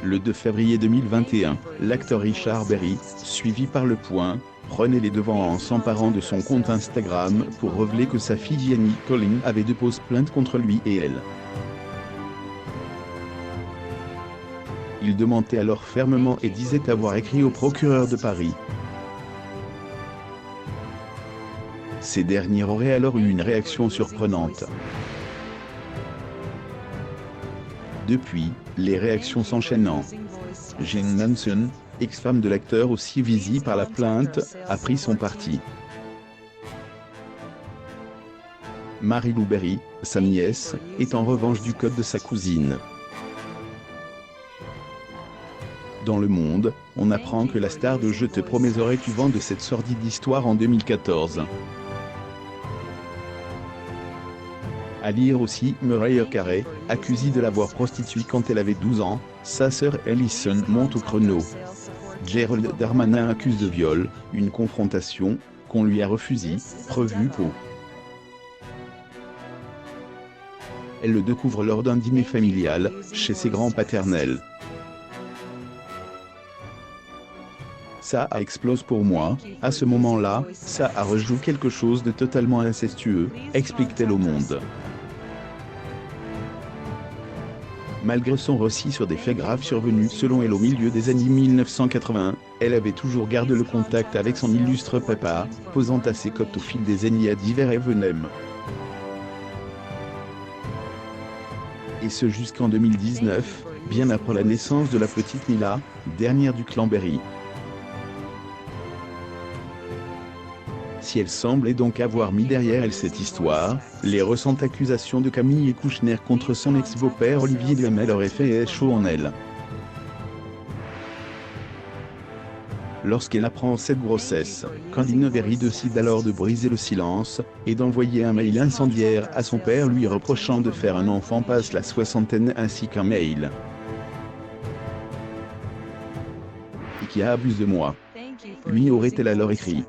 Le 2 février 2021, l'acteur Richard Berry, suivi par Le Point, prenait les devants en s'emparant de son compte Instagram pour révéler que sa fille Annie Colleen avait déposé plainte contre lui et elle. Il démentait alors fermement et disait avoir écrit au procureur de Paris. Ces derniers auraient alors eu une réaction surprenante. Depuis, les réactions s'enchaînant. Jane Manson, ex-femme de l'acteur aussi visée par la plainte, a pris son parti. Marie-Lou Berry, sa nièce, est en revanche du côté de sa cousine. Dans Le Monde, on apprend que la star de Je te promets aurait eu vent de cette sordide histoire en 2014. À lire aussi, Mariah Carey, accusée de l'avoir prostituée quand elle avait 12 ans, sa sœur Allison monte au chrono. Gérald Darmanin accuse de viol, une confrontation, qu'on lui a refusée, prévue pour. Elle le découvre lors d'un dîner familial, chez ses grands paternels. Ça explose pour moi, à ce moment-là, ça a rejoue quelque chose de totalement incestueux, explique-t-elle au Monde. Malgré son récit sur des faits graves survenus selon elle au milieu des années 1980, elle avait toujours gardé le contact avec son illustre papa, posant à ses côtés au fil des années à divers événements. Et ce jusqu'en 2019, bien après la naissance de la petite Mila, dernière du clan Berry. Si elle semblait donc avoir mis derrière elle cette histoire, les récentes accusations de Camille Kouchner contre son ex-beau-père Olivier Duhamel auraient fait chaud en elle. Lorsqu'elle apprend cette grossesse, Candine Berry décide alors de briser le silence, et d'envoyer un mail incendiaire à son père lui reprochant de faire un enfant passe la soixantaine ainsi qu'un mail. Et qui abuse de moi. Lui aurait-elle alors écrit.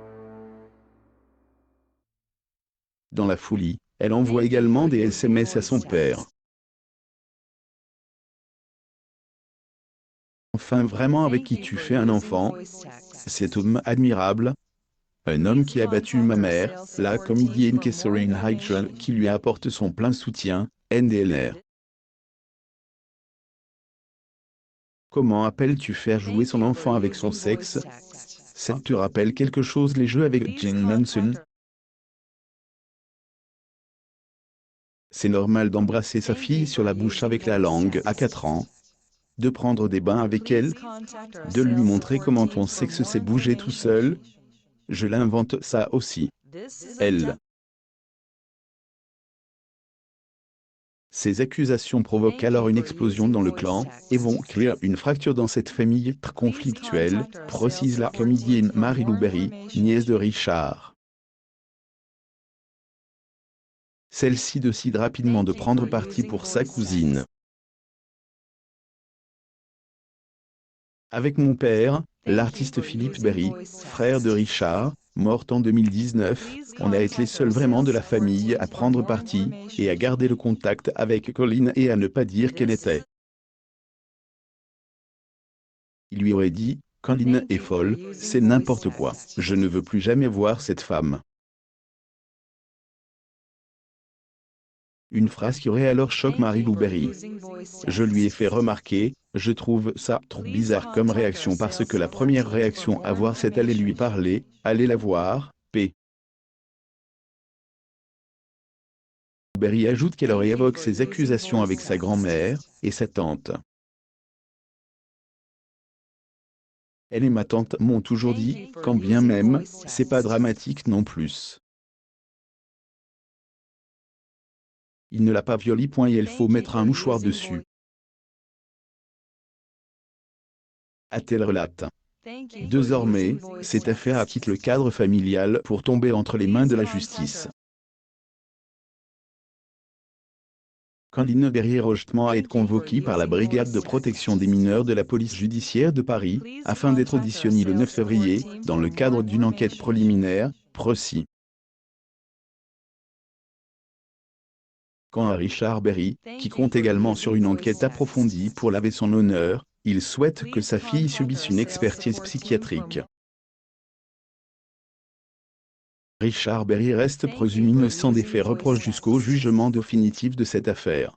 Dans la folie, elle envoie également des SMS à son père. Enfin vraiment avec qui tu fais un enfant? Cet homme admirable? Un homme qui a battu ma mère, la comédienne Catherine Heigl qui lui apporte son plein soutien, NDLR. Comment appelles-tu faire jouer son enfant avec son sexe? Ça te rappelle quelque chose les jeux avec Jane Manson? C'est normal d'embrasser sa fille sur la bouche avec la langue à 4 ans, de prendre des bains avec elle, de lui montrer comment ton sexe s'est bougé tout seul. Je l'invente ça aussi. Elle. Ces accusations provoquent alors une explosion dans le clan, et vont créer une fracture dans cette famille très conflictuelle, précise la comédienne Marie-Lou Berry, nièce de Richard. Celle-ci décide rapidement de prendre parti pour sa cousine. Avec mon père, l'artiste Philippe Berry, frère de Richard, mort en 2019, on a été les seuls vraiment de la famille à prendre parti, et à garder le contact avec Colleen et à ne pas dire qu'elle était. Il lui aurait dit, Colleen est folle, c'est n'importe quoi, je ne veux plus jamais voir cette femme. Une phrase qui aurait alors choqué Marie-Lou Berry. Je lui ai fait remarquer, je trouve ça trop bizarre comme réaction parce que la première réaction à voir c'est aller lui parler, aller la voir, p. Berry ajoute qu'elle aurait évoqué ses accusations avec sa grand-mère et sa tante. Elle et ma tante m'ont toujours dit, quand bien même, c'est pas dramatique non plus. Il ne l'a pas violée. Et il faut mettre un mouchoir dessus. A-t-elle relate. Désormais, cette affaire a quitté le cadre familial pour tomber entre les mains de la justice. Candine Berry est rejetement à être convoquée par la Brigade de protection des mineurs de la police judiciaire de Paris, afin d'être auditionnée le 9 février, dans le cadre d'une enquête préliminaire, précis. Quant à Richard Berry, qui compte également sur une enquête approfondie pour laver son honneur, Il souhaite que sa fille subisse une expertise psychiatrique. Richard Berry reste présumé innocent des faits reproches jusqu'au jugement définitif de cette affaire.